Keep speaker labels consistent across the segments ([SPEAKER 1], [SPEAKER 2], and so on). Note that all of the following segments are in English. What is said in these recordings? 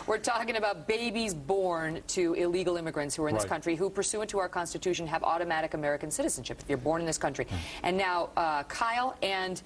[SPEAKER 1] We're talking about babies born to illegal immigrants who are in this country, who, pursuant to our Constitution, have automatic American citizenship if you're born in this country. And now Kyle and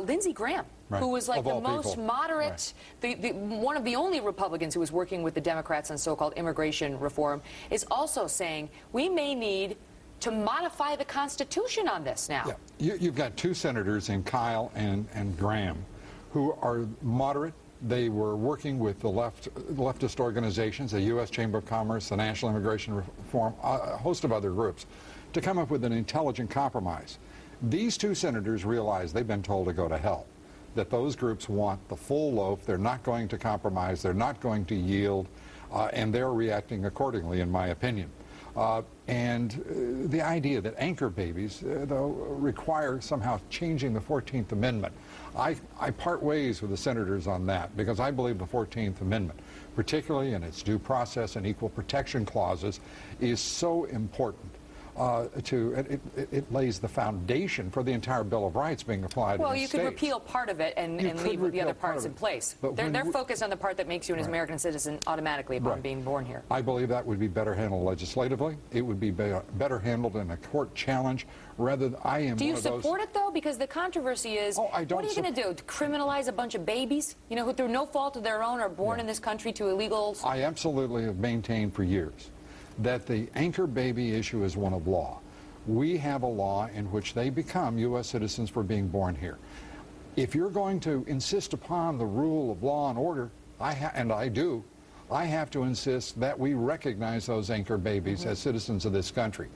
[SPEAKER 1] Lindsey Graham, who was like the most moderate, one of the only Republicans who was working with the Democrats on so-called immigration reform, is also saying we may need to modify the Constitution on this now.
[SPEAKER 2] Yeah. You've got two senators in Kyle and Graham who are moderate. They were working with the leftist organizations, the U.S. Chamber of Commerce, the National Immigration Reform, a host of other groups, to come up with an intelligent compromise. These two senators realize they've been told to go to hell, that those groups want the full loaf. They're not going to compromise. They're not going to yield, and they're reacting accordingly, in my opinion. And the idea that anchor babies, though, require somehow changing the 14th Amendment. I part ways with the senators on that, because I believe the 14th Amendment, particularly in its due process and equal protection clauses, is so important. It lays the foundation for the entire Bill of Rights being applied in the
[SPEAKER 1] states. Well, you could repeal part of it and leave the other parts in place. But they're focused on the part that makes you an American citizen automatically upon being born here.
[SPEAKER 2] I believe that would be better handled legislatively. It would be better handled in a court challenge rather than I am.
[SPEAKER 1] Do you support it, though? Because the controversy is, what are you going to do? Criminalize a bunch of babies, you know, who through no fault of their own are born in this country to illegals?
[SPEAKER 2] I absolutely have maintained for years that the anchor baby issue is one of law. We have a law in which they become U.S. citizens for being born here. If you're going to insist upon the rule of law and order, and I do, I have to insist that we recognize those anchor babies as citizens of this country.